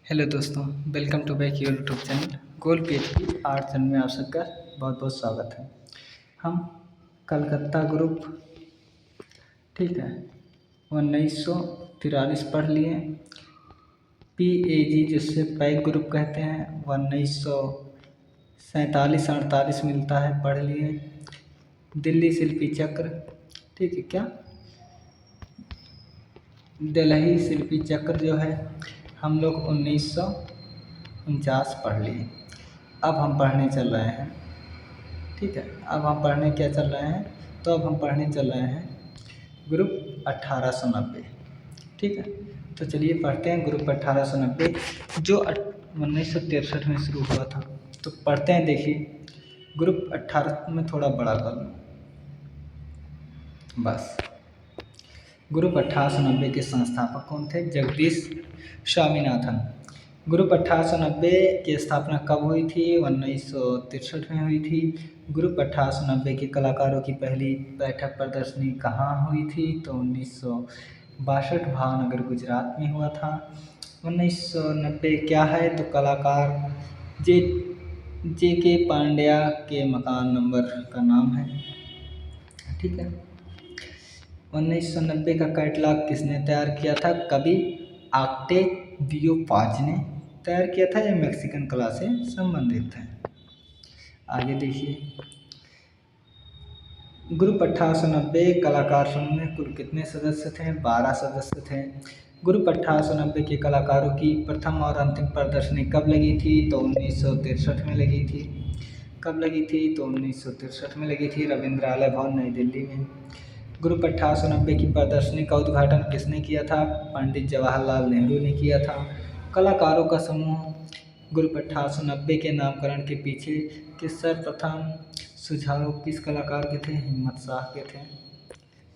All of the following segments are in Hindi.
हेलो दोस्तों, welcome to back your YouTube channel goal PHP art channel में आप सबका बहुत बहुत स्वागत है। हम कलकत्ता ग्रुप, ठीक है, 1943 पढ़ लिए। PAG जिससे पैक ग्रुप कहते हैं 1947-48 मिलता है, पढ़ लिए। दिल्ली शिल्पी चक्र, ठीक है, क्या दिल्ली शिल्पी चक्र जो है हम लोग 1949 पढ़ लिए। अब हम पढ़ने चल रहे हैं, ठीक है, अब हम पढ़ने क्या चल रहे हैं, तो अब हम पढ़ने चल रहे हैं ग्रुप 1890, ठीक है। तो चलिए पढ़ते हैं ग्रुप 1890 जो 1963 में शुरू हुआ था। तो पढ़ते हैं, देखिए ग्रुप 18 में थोड़ा बड़ा कर लूँ बस। ग्रुप 1890 के संस्थापक कौन थे? जगदीश स्वामीनाथन। ग्रुप 1890 की स्थापना कब हुई थी? 1963 में हुई थी। ग्रुप 1890 के कलाकारों की पहली बैठक प्रदर्शनी कहाँ हुई थी? तो 1962 भावनगर गुजरात में हुआ था। 1990 क्या है? तो कलाकार जे के पांड्या के मकान नंबर का नाम है, ठीक है। 1990 का कैटलॉग किसने तैयार किया था? कवि ऑक्टेवियो पाज ने तैयार किया था। यह मैक्सिकन कला से संबंधित है। आगे देखिए, ग्रुप 1890 कलाकार समूह में कुल कितने सदस्य थे? 12 सदस्य थे। ग्रुप 1890 के कलाकारों की प्रथम और अंतिम प्रदर्शनी कब लगी थी? तो 1963 में लगी थी। कब लगी थी? तो 1963 में लगी थी, रविंद्रालय भवन नई दिल्ली में। ग्रुप 1890 की प्रदर्शनी का उद्घाटन किसने किया था? पंडित जवाहरलाल नेहरू ने किया था। कलाकारों का समूह ग्रुप 1890 के नामकरण के पीछे के सर्वप्रथम सुझाव किस कलाकार के थे? हिम्मत शाह के थे।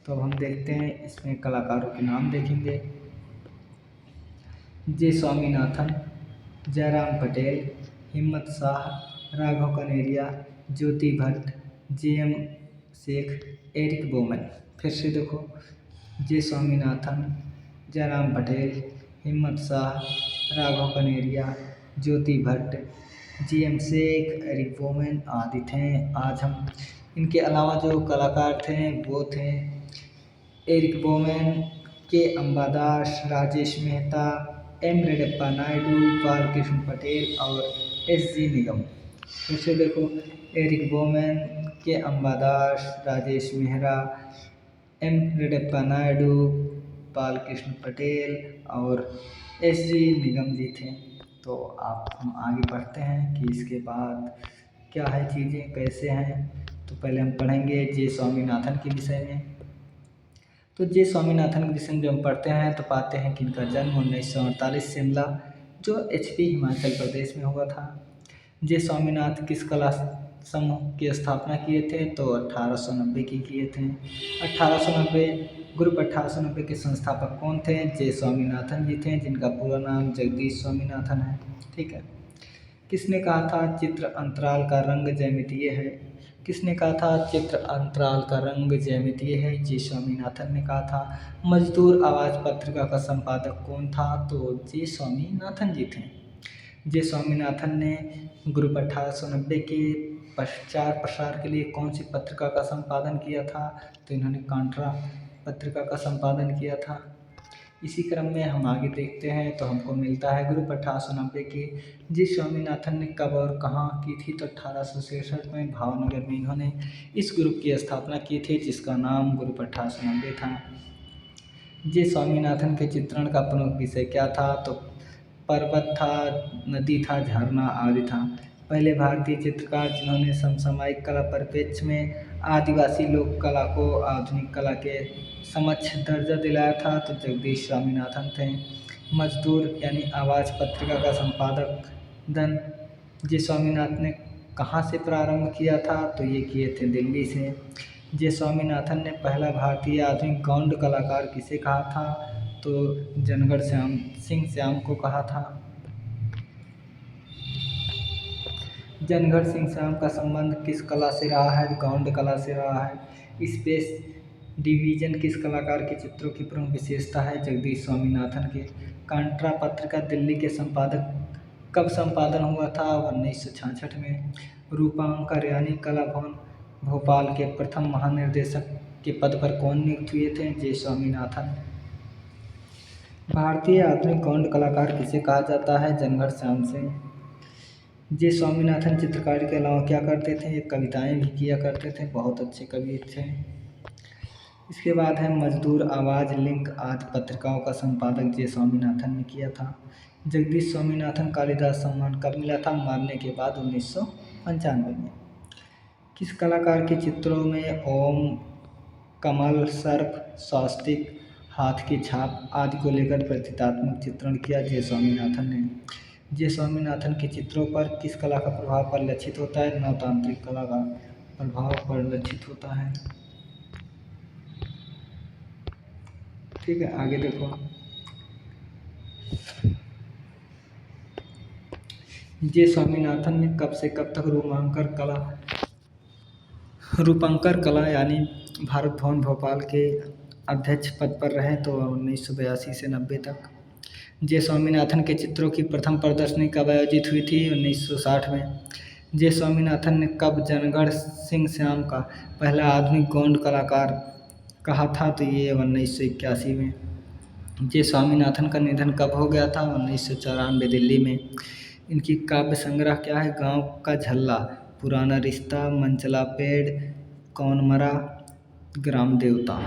तो अब हम देखते हैं, इसमें कलाकारों के नाम देखेंगे। जे स्वामीनाथन, जयराम पटेल, हिम्मत शाह, राघव कनेरिया, ज्योति भट्ट, JM शेख, एरिक बोमन। फिर से देखो, जे स्वामीनाथन, जयराम पटेल, हिम्मत शाह, राघव कनेरिया, ज्योति भट्ट, JM शेख, एरिक बोमन आदि थे। आज हम इनके अलावा जो कलाकार थे वो थे एरिक बोमन, के अंबादास, राजेश मेहता, M रेड्डप्पा नायडू, बालकृष्ण पटेल और SG निगम। फिर से देखो, एरिक बोमन, के अंबादास, राजेश मेहरा, M रेड्डप्पा नायडू, बालकृष्ण पटेल और SG निगम जी थे। तो आप हम आगे बढ़ते हैं कि इसके बाद क्या है, चीज़ें कैसे हैं। तो पहले हम पढ़ेंगे जे स्वामीनाथन के विषय में। तो जे स्वामीनाथन के विषय में जब हम पढ़ते हैं तो पाते हैं कि इनका जन्म 1948 शिमला जो HP हिमाचल प्रदेश में हुआ था। जे स्वामीनाथ किस कला समूह की स्थापना किए थे? तो 1890 की किए थे। 1890 ग्रुप 1890 के संस्थापक कौन थे? जे स्वामीनाथन जी थे, जिनका पूरा नाम जगदीश स्वामीनाथन है, ठीक है। किसने कहा था चित्र अंतराल का रंग ज्यामितीय है? किसने कहा था चित्र अंतराल का रंग ज्यामितीय है? जे स्वामीनाथन ने कहा था। मजदूर आवाज़ पत्रिका का संपादक कौन था? तो जे स्वामीनाथन जी थे। जे स्वामीनाथन ने ग्रुप 1890 के प्रचार प्रसार के लिए कौन सी पत्रिका का संपादन किया था? तो इन्होंने कांट्रा पत्रिका का संपादन किया था। इसी क्रम में हम आगे देखते हैं तो हमको मिलता है ग्रुप 1890 के जे स्वामीनाथन ने कब और कहाँ की थी? तो 1866 में भावनगर में इन्होंने इस ग्रुप की स्थापना की थी, जिसका नाम ग्रुप 1890 था। जे स्वामीनाथन के चित्रण का प्रमुख विषय क्या था? तो पर्वत था, नदी था, झरना आदि था। पहले भारतीय चित्रकार जिन्होंने समसामयिक कला परिप्रेक्ष्य में आदिवासी लोक कला को आधुनिक कला के समक्ष दर्जा दिलाया था, तो जगदीश स्वामीनाथन थे। मजदूर यानी आवाज़ पत्रिका का संपादक धन जे स्वामीनाथन ने कहाँ से प्रारंभ किया था? तो ये किए थे दिल्ली से। जे स्वामीनाथन ने पहला भारतीय आधुनिक गौंड कलाकार किसे कहा था? तो जनगढ़ श्याम को कहा था। जनगढ़ सिंह श्याम का संबंध किस कला से रहा है? गौंड कला से रहा है। स्पेस डिवीजन किस कलाकार के चित्रों की प्रमुख विशेषता है? जगदीश स्वामीनाथन के। कांट्रा पत्रिका दिल्ली के संपादक कब संपादन हुआ था? 1966 में। रूपांकर यानी कला भवन भोपाल के प्रथम महानिर्देशक के पद पर कौन नियुक्त हुए थे? जे स्वामीनाथन। भारतीय आधुनिक गौड़ कलाकार किसे कहा जाता है? जनगढ़ श्याम सिंह। जे स्वामीनाथन चित्रकारी के अलावा क्या करते थे? ये कविताएं भी किया करते थे, बहुत अच्छे कवि थे। इसके बाद है मजदूर, आवाज़, लिंक आदि पत्रिकाओं का संपादक जे स्वामीनाथन ने किया था। जगदीश स्वामीनाथन कालिदास सम्मान कब मिला था? मरने के बाद 1995 में। किस कलाकार के चित्रों में ओम, कमल, सर्प, स्वास्तिक, हाथ की छाप आदि को लेकर प्रतीकात्मक चित्रण किया? जे स्वामीनाथन ने। जे स्वामीनाथन के चित्रों पर किस कला का प्रभाव परिलक्षित होता है? नवतांत्रिक कला का प्रभाव परिलक्षित होता है। ठीक है, आगे देखो। जे स्वामीनाथन ने कब से कब तक रूपांकर कला यानी भारत भवन भोपाल के अध्यक्ष पद पर रहे? तो 1982 से 90 तक। जे स्वामीनाथन के चित्रों की प्रथम प्रदर्शनी कब आयोजित हुई थी? 1960 में। जे स्वामीनाथन ने कब जनगढ़ सिंह श्याम का पहला आधुनिक गौड़ कलाकार कहा था? तो ये 1981 में। जे स्वामीनाथन का निधन कब हो गया था? 1994 दिल्ली में। इनकी काव्य संग्रह क्या है? गांव का झल्ला, पुराना रिश्ता, मंचला पेड़, कौन मरा, ग्राम देवता।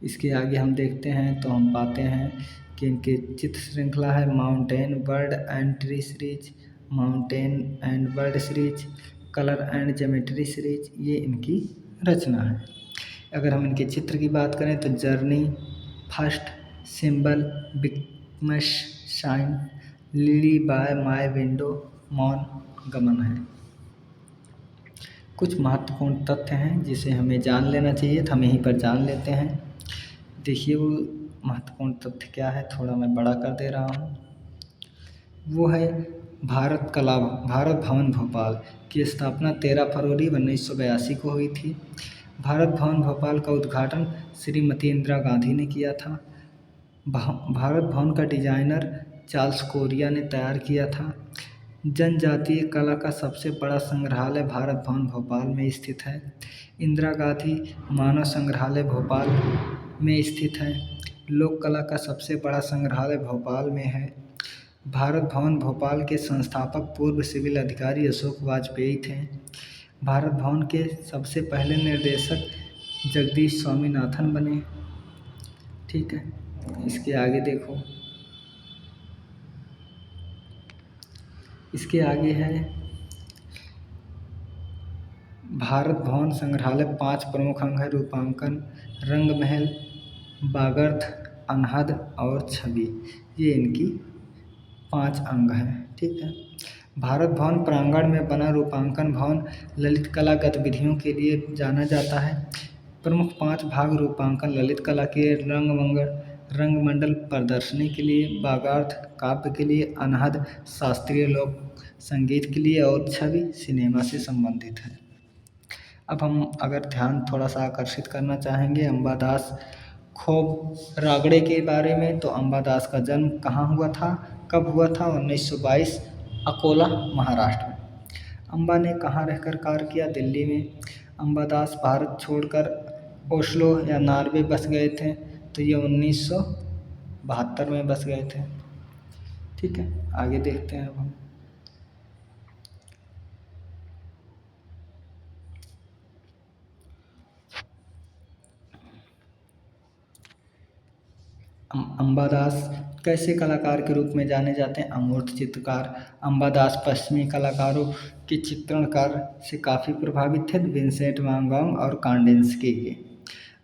इसके आगे हम देखते हैं तो हम पाते हैं कि इनकी चित्र श्रृंखला है mountain bird and tree series, mountain and bird series, colour and geometry series, ये इनकी रचना है। अगर हम इनके चित्र की बात करें तो जर्नी, फर्स्ट, सिंबल, बिकमश, shine, lily by my window, मौन, गमन है। कुछ महत्वपूर्ण तथ्य हैं जिसे हमें जान लेना चाहिए, तो हम यहीं पर जान लेते हैं। देखिए वो महत्वपूर्ण तथ्य क्या है, थोड़ा मैं बड़ा कर दे रहा हूँ। वो है भारत भवन भोपाल की स्थापना 13 फरवरी 1982 को हुई थी। भारत भवन भोपाल का उद्घाटन श्रीमती इंदिरा गांधी ने किया था। भारत भवन का डिजाइनर चार्ल्स कोरिया ने तैयार किया था। जनजातीय कला का सबसे बड़ा संग्रहालय भारत भवन भोपाल में स्थित है। इंदिरा गांधी मानव संग्रहालय भोपाल में स्थित है। लोक कला का सबसे बड़ा संग्रहालय भोपाल में है। भारत भवन भोपाल के संस्थापक पूर्व सिविल अधिकारी अशोक वाजपेयी थे। भारत भवन के सबसे पहले निर्देशक जगदीश स्वामीनाथन बने। ठीक है, इसके आगे देखो। इसके आगे है भारत भवन संग्रहालय 5 प्रमुख अंग है: रूपांकन, रंग महल, बागर्थ, अनहद और छवि। ये इनकी 5 अंग हैं। ठीक है, भारत भवन प्रांगण में बना रूपांकन भवन ललित कला गतिविधियों के लिए जाना जाता है। प्रमुख 5 भाग रूपांकन ललित कला के, रंगमंडल प्रदर्शनी के लिए, बागार्थ काव्य के लिए, अनहद शास्त्रीय लोक संगीत के लिए और छवि सिनेमा से संबंधित है। अब हम अगर ध्यान थोड़ा सा आकर्षित करना चाहेंगे अंबादास खोब रागड़े के बारे में, तो अंबादास का जन्म कहाँ हुआ था, कब हुआ था? 1922 अकोला महाराष्ट्र में। अंबा ने कहाँ रहकर कार्य किया? दिल्ली में। अंबादास भारत छोड़कर ओस्लो या नॉर्वे बस गए थे, तो ये 1972 में बस गए थे। ठीक है, आगे देखते हैं अब हम। अंबादास कैसे कलाकार के रूप में जाने जाते हैं? अमूर्त चित्रकार। अंबादास पश्चिमी कलाकारों के चित्रणकार से काफ़ी प्रभावित थे, विंसेंट वान गॉग और कांडिंस्की के।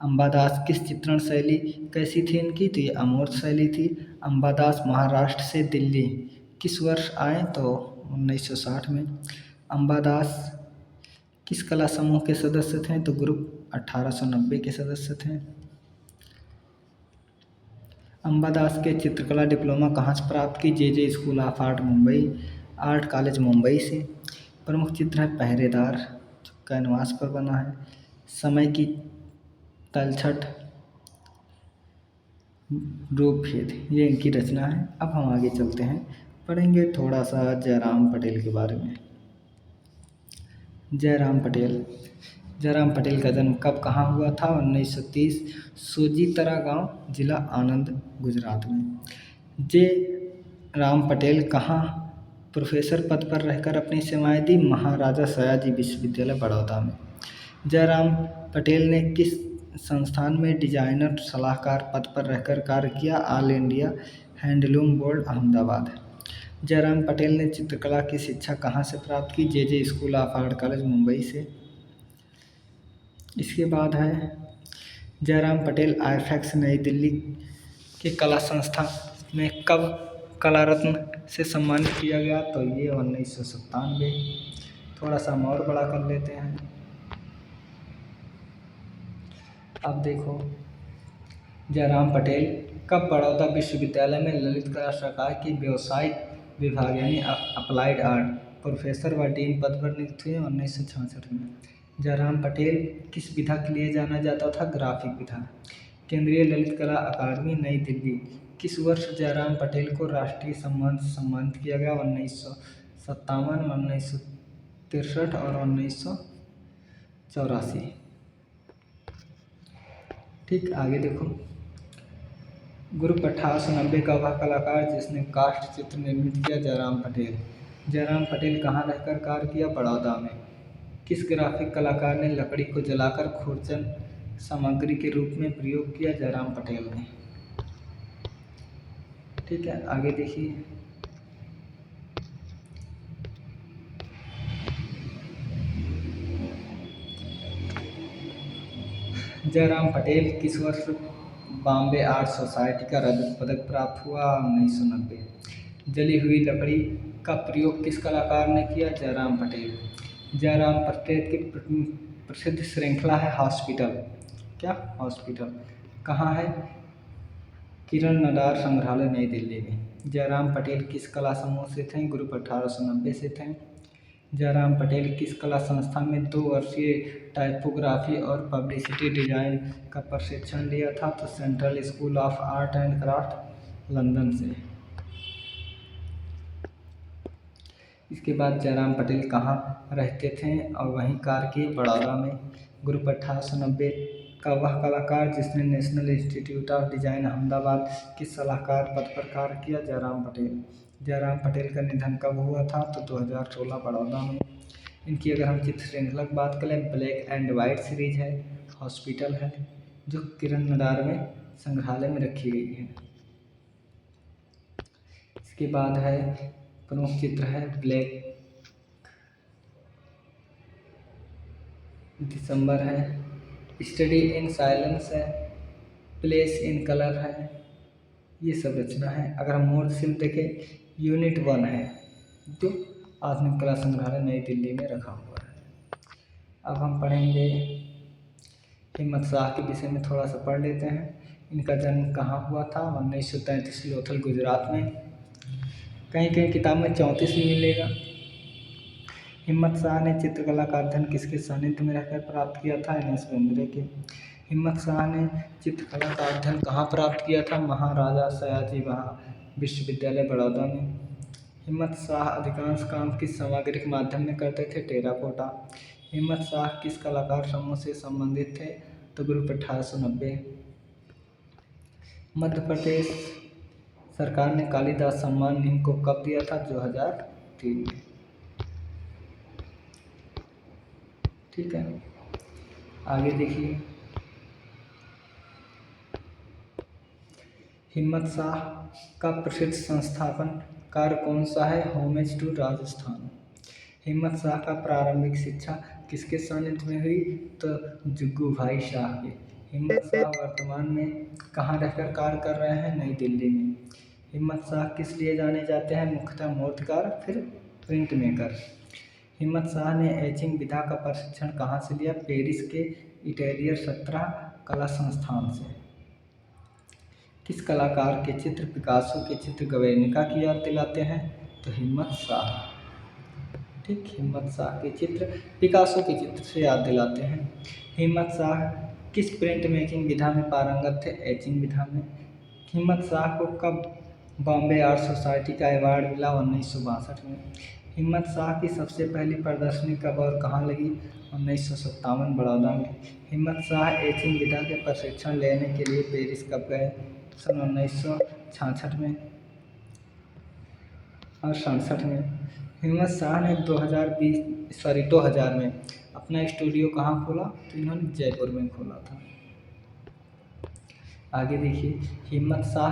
अंबादास किस चित्रण शैली कैसी थी इनकी? तो ये अमूर्त शैली थी। अंबादास महाराष्ट्र से दिल्ली किस वर्ष आए? तो 1960 में। अंबादास किस कला समूह के सदस्य थे? तो ग्रुप 1890 के सदस्य थे। अंबादास के चित्रकला डिप्लोमा कहाँ से प्राप्त की? J School of Art Mumbai, Art College Mumbai से। प्रमुख चित्र है पहरेदार, जो कैनवास पर बना है। समय की तलछट, रूपभेद, ये इनकी रचना है। अब हम आगे चलते हैं, पढ़ेंगे थोड़ा सा जयराम पटेल के बारे में। जयराम पटेल। जयराम पटेल का जन्म कब कहाँ हुआ था? 1930, सोजीतरा गांव, जिला आनंद, गुजरात में। जे राम पटेल कहाँ प्रोफेसर पद पर रहकर अपनी सेवाएं दी? महाराजा सयाजी विश्वविद्यालय, बड़ौदा में। जयराम पटेल ने किस संस्थान में डिजाइनर सलाहकार पद पर रहकर कार्य किया? All India Handloom Board, Ahmedabad. Jairam Patel ने चित्रकला की शिक्षा कहाँ से प्राप्त की? J School of Art College, Mumbai से। इसके बाद है जयराम पटेल आईफैक्स नई दिल्ली के कला संस्था में कब कला रत्न से सम्मानित किया गया? तो ये 1997। थोड़ा सा हम और बड़ा कर लेते हैं। अब देखो, जयराम पटेल कब बड़ौदा विश्वविद्यालय में ललित कला शाखा की व्यवसायिक विभाग यानी अप्लाइड आर्ट प्रोफेसर व डीन पद पर नियुक्त हुए? 1966 में। जयराम पटेल किस विधा के लिए जाना जाता था? ग्राफिक विधा। केंद्रीय ललित कला अकादमी, नई दिल्ली। किस वर्ष जयराम पटेल को राष्ट्रीय सम्मान से सम्मानित किया गया? 1957, 1963 और 1984। ठीक, आगे देखो, ग्रुप 1890 का वह कलाकार जिसने काष्ठ चित्र निर्मित किया? जयराम पटेल। जयराम पटेल कहाँ रहकर कार्य किया? बड़ौदा में। किस ग्राफिक कलाकार ने लकड़ी को जलाकर खुरचन सामग्री के रूप में प्रयोग किया? जयराम पटेल ने। ठीक है, आगे देखिए, जयराम पटेल किस वर्ष बॉम्बे आर्ट सोसाइटी का रजत पदक प्राप्त हुआ? 1990। जली हुई लकड़ी का प्रयोग किस कलाकार ने किया? जयराम पटेल। जयराम पटेल की प्रसिद्ध श्रृंखला है हॉस्पिटल। क्या? हॉस्पिटल कहाँ है? किरण नडार संग्रहालय, नई दिल्ली में। जयराम पटेल किस कला समूह से थे? ग्रुप 1890 से थे। जयराम पटेल किस कला संस्था में 2 वर्षीय टाइपोग्राफी और पब्लिसिटी डिजाइन का प्रशिक्षण लिया था? तो central school of art and craft, London से। इसके बाद जयराम पटेल कहाँ रहते थे और वहीं कार्य किए? बड़ौदा में। ग्रुप 1890 का वह कलाकार जिसने national institute of design, Ahmedabad के सलाहकार पद पर कार्य किया? जयराम पटेल। जयराम पटेल का निधन कब हुआ था? तो 2016, बड़ौदा में। इनकी अगर हम चित्र श्रृंखला की बात करें, ब्लैक एंड वाइट सीरीज है, हॉस्पिटल है, जो किरण नडार में संग्रहालय में रखी गई है। इसके बाद है प्रमुख चित्र है ब्लैक दिसंबर है, स्टडी इन साइलेंस है, प्लेस इन कलर है, ये सब रचना है। अगर हम मूर्त शिल्प देखें, यूनिट 1 है, जो आधुनिक कला संग्रहालय नई दिल्ली में रखा हुआ है। अब हम पढ़ेंगे हिम्मत शाह के विषय में, थोड़ा सा पढ़ लेते हैं। इनका जन्म कहाँ हुआ था? 1933, लोथल, गुजरात में। कहीं कहीं किताब में 34 भी मिलेगा। हिम्मत शाह ने चित्रकला का अध्ययन किसके सानिध्य में रहकर प्राप्त किया था? एन एस बेंद्रे के। हिम्मत शाह ने चित्रकला का अध्ययन कहाँ प्राप्त किया था? महाराजा सयाजी विश्वविद्यालय, बड़ौदा में। हिम्मत शाह अधिकांश काम किस सामग्री के माध्यम में करते थे? टेराकोटा। हिम्मत शाह किस कलाकार समूह से संबंधित थे? तो ग्रुप 1890। मध्य प्रदेश सरकार ने कालिदास सम्मान इनको कब दिया था? 2003 में। ठीक है, आगे देखिए, हिम्मत शाह का प्रसिद्ध संस्थापन कार्य कौन सा है? Homage to Rajasthan. हिम्मत शाह का प्रारंभिक शिक्षा किसके सानिध्य में हुई? तो जुग्गू भाई शाह के। हिम्मत शाह वर्तमान में कहाँ रहकर कार्य कर रहे हैं? नई दिल्ली में। हिम्मत शाह किस लिए जाने जाते हैं? मुख्यतः मूर्तिकार, फिर प्रिंट मेकर। हिम्मत शाह ने एचिंग विधा का प्रशिक्षण कहाँ से लिया? पेरिस के इटैलियर 17 कला संस्थान से। किस कलाकार के चित्र पिकासो के चित्र गवेर्निका की याद दिलाते हैं? तो हिम्मत शाह। ठीक, हिम्मत शाह के चित्र पिकासो के चित्र से याद दिलाते हैं। हिम्मत शाह किस प्रिंट मेकिंग विधा में पारंगत थे? एचिंग विधा में। हिम्मत शाह को कब बॉम्बे आर्ट सोसाइटी का अवार्ड मिला? 1962 में। हिम्मत शाह की सबसे पहली प्रदर्शनी कब और कहाँ लगी? 1957 बड़ौदा में। हिम्मत शाह एचिंग विधा के प्रशिक्षण लेने के लिए पेरिस कब गए? सन 1966 में और 67 में। हिम्मत शाह ने 2000 में अपना स्टूडियो कहाँ खोला? तो इन्होंने जयपुर में खोला था। आगे देखिए, हिम्मत शाह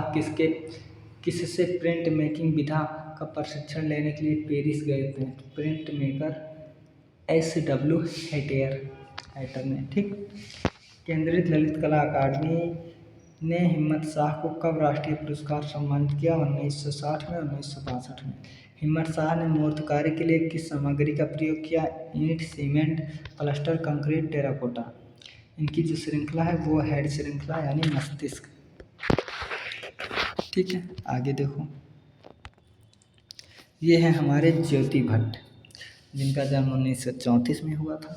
किससे प्रिंट मेकिंग विधा का प्रशिक्षण लेने के लिए पेरिस गए थे? प्रिंट मेकर SW हैटर ने। ठीक। केंद्रीय ललित कला अकादमी ने हिम्मत शाह को कब राष्ट्रीय पुरस्कार सम्मानित किया? 1960 में, 1962 में। हिम्मत शाह ने मूर्तिकारी के लिए किस सामग्री का प्रयोग किया? ईंट, सीमेंट, प्लास्टर, कंक्रीट, टेराकोटा। इनकी जो श्रृंखला है वो हेड श्रृंखला यानी मस्तिष्क। ठीक है, आगे देखो, ये है हमारे ज्योति भट्ट, जिनका जन्म 1934 में हुआ था।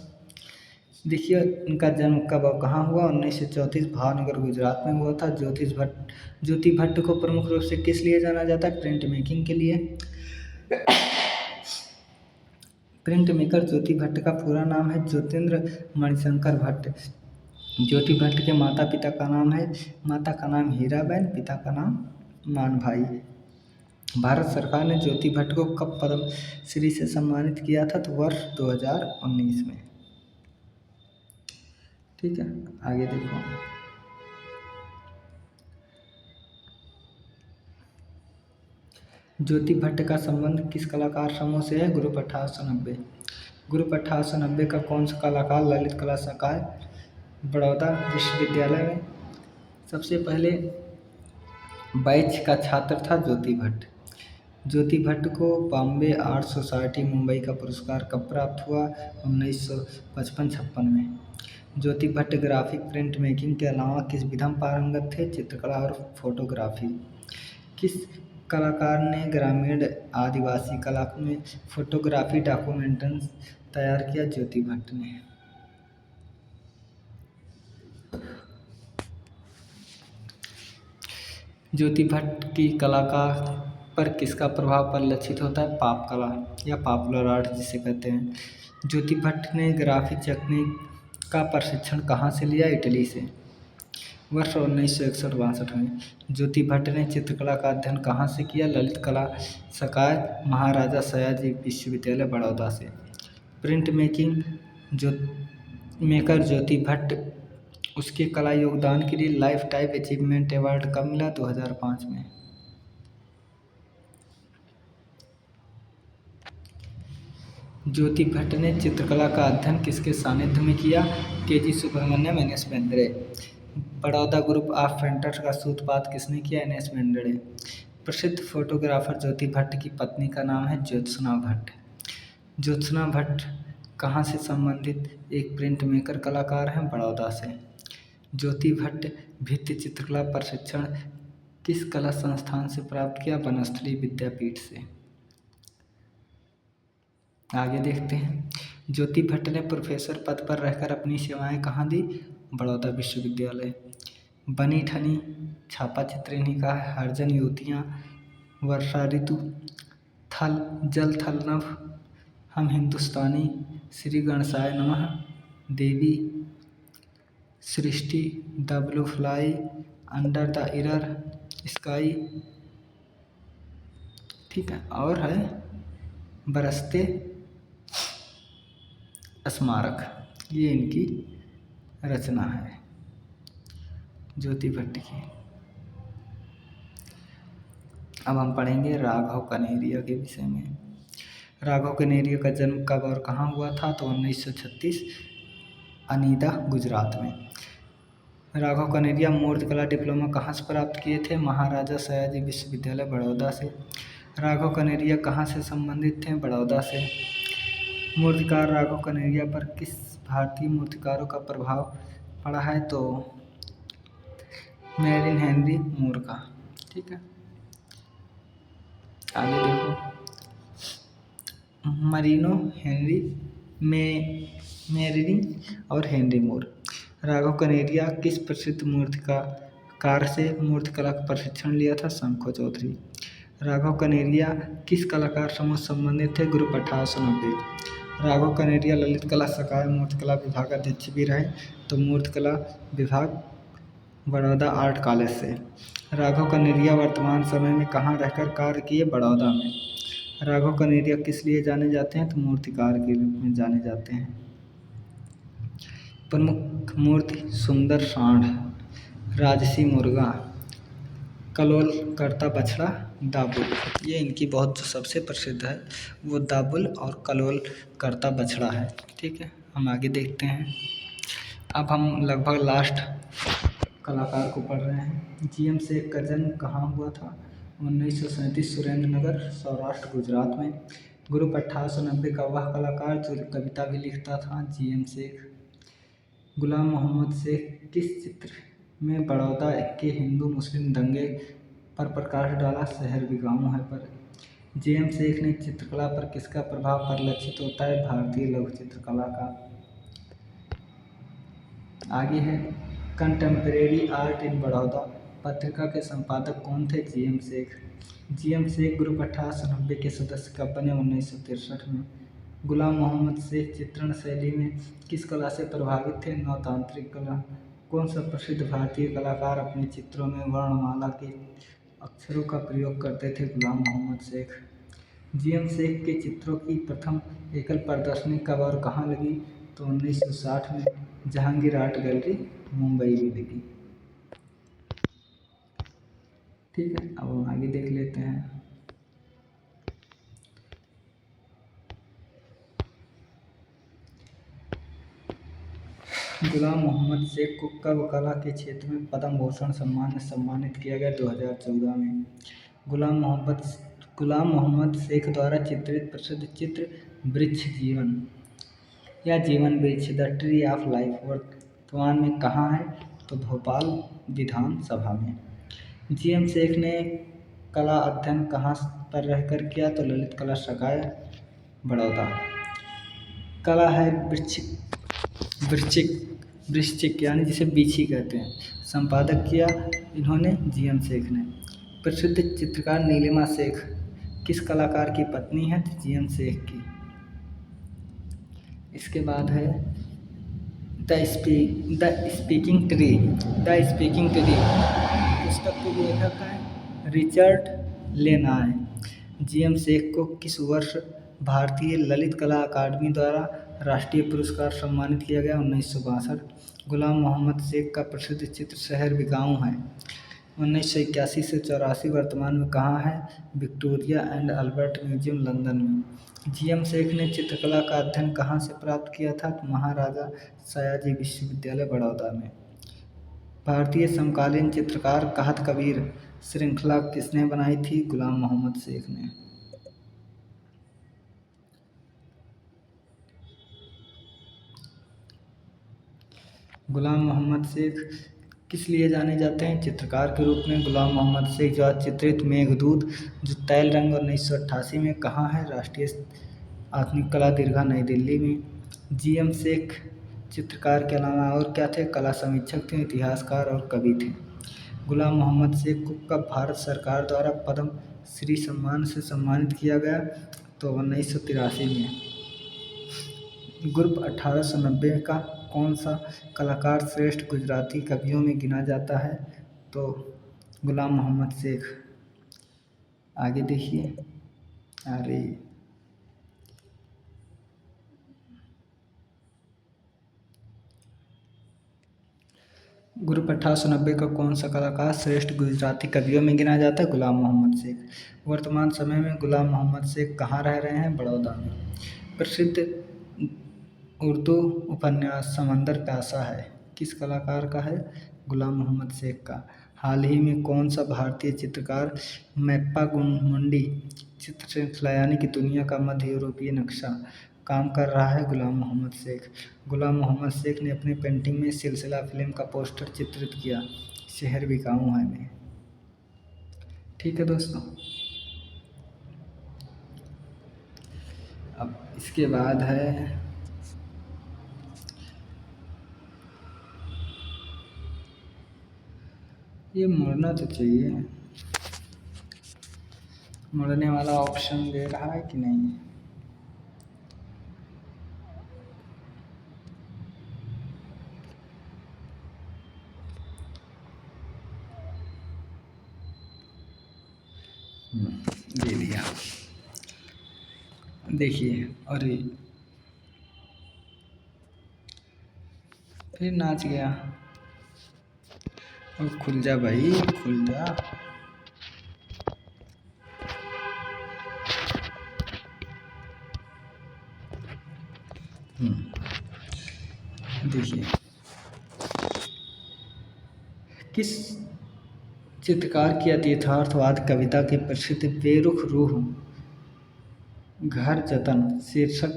देखिए इनका जन्म कब और कहाँ हुआ? 1934 भावनगर गुजरात में हुआ था। ज्योति भट्ट को प्रमुख रूप से किस लिए जाना जाता है? प्रिंट मेकिंग के लिए। प्रिंट मेकर ज्योति भट्ट का पूरा नाम है ज्योतिन्द्र मणिशंकर भट्ट। ज्योति भट्ट के माता पिता का नाम है, माता का नाम हीराबेन, पिता का नाम मानभाई। भारत सरकार ने ज्योति भट्ट को कब पद्म श्री से सम्मानित किया था? तो वर्ष 2019 में। ठीक है, आगे देखो, ज्योति भट्ट का संबंध किस कलाकार समूह से है? ग्रुप 1890। ग्रुप 1890 का कौन सा कलाकार ललित कला संकाय बड़ौदा विश्वविद्यालय में सबसे पहले बैच का छात्र था? ज्योति भट्ट। ज्योति भट्ट को बॉम्बे आर्ट सोसाइटी मुंबई का पुरस्कार कब प्राप्त हुआ? 1955-56 में। ज्योति भट्ट ग्राफिक प्रिंट मेकिंग के अलावा किस विधा में पारंगत थे? चित्रकला और फोटोग्राफी। किस कलाकार ने ग्रामीण आदिवासी कला में फोटोग्राफी डॉक्यूमेंट्री तैयार किया? ज्योति भट्ट ने। ज्योति भट्ट की कला पर किसका प्रभाव परिलक्षित होता है? पाप कला या पॉपुलर आर्ट जिसे कहते हैं। ज्योति भट्ट ने ग्राफिक तकनीक का प्रशिक्षण कहाँ से लिया? इटली से। वर्ष 1961-62 में। ज्योति भट्ट ने चित्रकला का अध्ययन कहाँ से किया? ललित कला संकाय महाराजा सयाजी विश्वविद्यालय बड़ौदा से। प्रिंट मेकिंग मेकर ज्योति भट्ट उसके कला योगदान के लिए लाइफ टाइम अचीवमेंट अवार्ड कब मिला? 2005 में। ज्योति भट्ट ने चित्रकला का अध्ययन किसके सानिध्य में किया? KG Subramanyan, NS Bendre. Baroda group of painters का सूत्रपात किसने किया? NS बेंद्रे। प्रसिद्ध फोटोग्राफर ज्योति भट्ट की पत्नी का नाम है ज्योत्सना भट्ट। ज्योत्सना भट्ट कहाँ से संबंधित एक प्रिंट मेकर कलाकार हैं? बड़ौदा से। ज्योति भट्ट भित्ति चित्रकला प्रशिक्षण किस कला संस्थान से प्राप्त किया? बनस्थली विद्यापीठ से। आगे देखते हैं, ज्योति भट्ट ने प्रोफेसर पद पर रहकर अपनी सेवाएं कहाँ दी? बड़ौदा विश्वविद्यालय। बनी ठनी छापा चित्र इन्हीं का है। हरिजन युवतियाँ, वर्षा ऋतु, थल जल थल नभ, हम हिंदुस्तानी, श्री गणेशाय नमः, देवी, सृष्टि, the blue fly, under the error sky. ठीक है, और है बरसते स्मारक। ये इनकी रचना है ज्योति भट्ट की। अब हम पढ़ेंगे राघव कनेरिया के विषय में। राघव कनेरिया का जन्म कब और कहाँ हुआ था? तो 1936 अनीदा गुजरात में। राघव कनेरिया मूर्तिकला डिप्लोमा कहाँ से प्राप्त किए थे? महाराजा सयाजी विश्वविद्यालय बड़ौदा से। राघव कनेरिया कहाँ से संबंधित थे? बड़ौदा से। मूर्तिकार राघव कनेरिया पर किस भारतीय मूर्तिकारों का प्रभाव पड़ा है? तो मेरिन हेनरी मूर का। ठीक है, आगे देखो, मरीनो हेनरी मेरिन और हेनरी मूर। राघव कनेरिया किस प्रसिद्ध मूर्तिकार से मूर्तिकला का प्रशिक्षण लिया था? शंखो चौधरी। राघव कनेरिया किस कलाकार समूह से संबंधित थे? ग्रुप 1890। राघव कनेरिया ललित कला सकाय मूर्तिकला विभाग अध्यक्ष भी रहे, तो मूर्तिकला विभाग बड़ौदा आर्ट कॉलेज से। राघव कनेरिया वर्तमान समय में कहाँ रहकर कार्य किए? बड़ौदा में। राघव कनेरिया किस लिए जाने जाते हैं? तो मूर्तिकार के रूप में जाने जाते हैं। प्रमुख मूर्ति सुंदर सांड, राजसी मुर्गा, कलोल करता बछड़ा, दाबुल। ये इनकी बहुत जो सबसे प्रसिद्ध है वो दाबुल और कलोल करता बछड़ा है। ठीक है, हम आगे देखते हैं। अब हम लगभग लास्ट कलाकार को पढ़ रहे हैं। जीएम शेख का जन्म कहाँ हुआ था? 1937 सुरेंद्र नगर, सौराष्ट्र, गुजरात में। ग्रुप 1890 का वह कलाकार जो कविता भी लिखता था, जीएम शेख। गुलाम मोहम्मद शेख किस चित्र में बड़ौदा के हिंदू मुस्लिम दंगे पर प्रकाश डाला? शहर भी गाँव है पर। जीएम शेख ने चित्रकला पर किसका प्रभाव परिलक्षित होता है? भारतीय लघु चित्रकला का। आगे है कंटेम्प्रेरी आर्ट इन बड़ौदा पत्रिका के संपादक कौन थे? GM Sheikh. GM Sheikh group 1890 के सदस्य कब बने? 1963 में। गुलाम मोहम्मद शेख चित्रण शैली में किस कला से प्रभावित थे? नवतांत्रिक कला। कौन सा प्रसिद्ध भारतीय कलाकार अपने चित्रों में वर्णमाला के अक्षरों का प्रयोग करते थे? गुलाम मोहम्मद शेख। जीएम शेख के चित्रों की प्रथम एकल प्रदर्शनी कब और कहाँ लगी? तो 1960 में जहांगीर आर्ट गैलरी, मुंबई में लगी। ठीक है, अब हम आगे देख लेते हैं। गुलाम मोहम्मद शेख को कब कला के क्षेत्र में पद्म भूषण सम्मान से सम्मानित किया गया? 2014 में। गुलाम मोहम्मद शेख द्वारा चित्रित प्रसिद्ध चित्र वृक्ष जीवन या जीवन वृक्ष द ट्री ऑफ लाइफ वर्तमान में कहाँ है? तो भोपाल विधान सभा में। जीएम शेख ने कला अध्ययन कहाँ पर रहकर किया? तो ललित कला सकाय, बड़ौदा। कला है वृश्चिक यानी जिसे बीछी कहते हैं, संपादक किया इन्होंने जीएम शेख ने। प्रसिद्ध चित्रकार नीलिमा शेख किस कलाकार की पत्नी है? जीएम शेख की। इसके बाद है द स्पीकिंग ट्री पुस्तक के लेखक हैं रिचर्ड लेनाय। जीएम शेख को किस वर्ष भारतीय ललित कला अकादमी द्वारा राष्ट्रीय पुरस्कार सम्मानित किया गया? 1962। गुलाम मोहम्मद शेख का प्रसिद्ध चित्र शहर भी गाँव है, 1981 से 84 वर्तमान में कहाँ है? Victoria and Albert museum, London में। जीएम शेख ने चित्रकला का अध्ययन कहाँ से प्राप्त किया था? महाराजा सयाजी विश्वविद्यालय, बड़ौदा में। भारतीय समकालीन चित्रकार कहत कबीर श्रृंखला किसने बनाई थी? गुलाम मोहम्मद शेख ने। गुलाम मोहम्मद शेख किस लिए जाने जाते हैं? चित्रकार के रूप में। गुलाम मोहम्मद शेख जो चित्रित मेघदूत जो तैल रंग 1988 में कहाँ है? राष्ट्रीय आधुनिक कला दीर्घा, नई दिल्ली में। जीएम शेख चित्रकार के अलावा और क्या थे? कला समीक्षक थे, इतिहासकार और कवि थे। गुलाम मोहम्मद शेख को कब भारत सरकार द्वारा पद्म श्री सम्मान से सम्मानित किया गया? तो 1983 में। ग्रुप 1890 का कौन सा कलाकार श्रेष्ठ गुजराती कवियों में गिना जाता है? तो गुलाम मोहम्मद शेख। आगे देखिए। अरे ग्रुप 1890 का कौन सा कलाकार श्रेष्ठ गुजराती कवियों में गिना जाता है? गुलाम मोहम्मद शेख। वर्तमान समय में गुलाम मोहम्मद शेख कहाँ रह रहे हैं? बड़ौदा में। प्रसिद्ध उर्दू उपन्यास समंदर प्यासा है किस कलाकार का है? गुलाम मोहम्मद शेख का। हाल ही में कौन सा भारतीय चित्रकार मैप्पा मुंडी चित्र श्रृंखला यानी कि दुनिया का मध्य यूरोपीय नक्शा काम कर रहा है? गुलाम मोहम्मद शेख। गुलाम मोहम्मद शेख ने अपनी पेंटिंग में सिलसिला फिल्म का पोस्टर चित्रित किया, शहर भी गाँव है में। ठीक है दोस्तों, अब इसके बाद है ये मुड़ना तो चाहिए, मुड़ने वाला ऑप्शन दे रहा है कि नहीं। दे दिया, देखिए। और फिर नाच गया। और खुल जा भाई, खुल जा। देखिए, किस चित्रकार की अति यथार्थवाद कविता की प्रसिद्ध बेरुख रूह घर जतन शीर्षक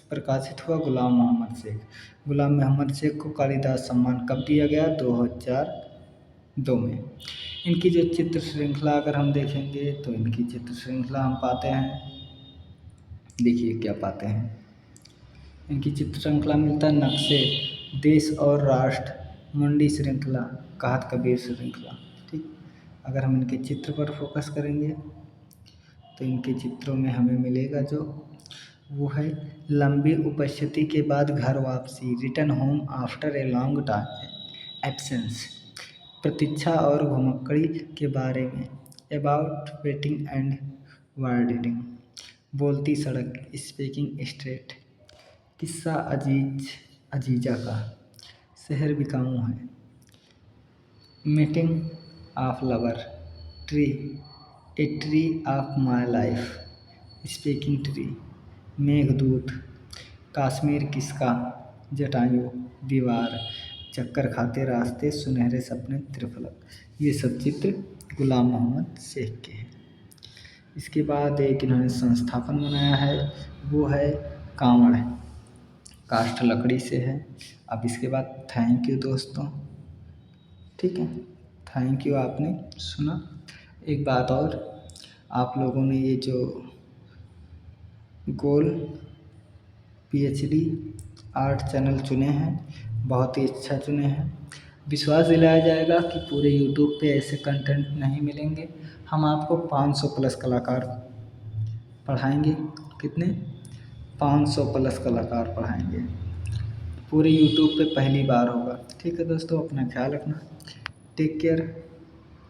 प्रकाशित हुआ गुलाम मोहम्मद शेख। गुलाम मोहम्मद शेख को कालिदास सम्मान कब दिया गया? 2002 में। इनकी जो चित्र श्रृंखला अगर हम देखेंगे तो इनकी चित्र श्रृंखला हम पाते हैं, देखिए क्या पाते हैं। इनकी चित्र श्रृंखला मिलता है नक्शे देश और राष्ट्र, मुंडी श्रृंखला, कहत कबीर श्रृंखला। ठीक, अगर हम इनके चित्र पर फोकस करेंगे तो इनके चित्रों में हमें मिलेगा जो वो है लंबी उपस्थिति के बाद घर वापसी, return home after a long time absence, प्रतीक्षा और घुमक्कड़ी के बारे में, अबाउट वेटिंग एंड वार्डिंग, बोलती सड़क, स्पीकिंग स्ट्रेट, किस्सा अजीजा का, शहर बिकाऊ है, meeting of lover, tree, a tree of my life, speaking tree, Meghdoot, Kashmir किसका, जटायु, दीवार, चक्कर खाते रास्ते, सुनहरे सपने, त्रिफलक। ये सब चित्र गुलाम मोहम्मद शेख के हैं। इसके बाद एक इन्होंने संस्थापन बनाया है, वो है कांवड़, काष्ठ लकड़ी से है। अब इसके बाद थैंक यू दोस्तों, ठीक है, थैंक यू, आपने सुना। एक बात और, आप लोगों ने ये जो गोल PhD आर्ट चैनल चुने हैं, बहुत ही अच्छा चुने हैं। विश्वास दिलाया जाएगा कि पूरे YouTube पे ऐसे कंटेंट नहीं मिलेंगे। हम आपको 500 प्लस कलाकार पढ़ाएंगे। कितने? 500 प्लस कलाकार पढ़ाएंगे, पूरे YouTube पे पहली बार होगा। ठीक है दोस्तों, अपना ख्याल रखना, टेक केयर।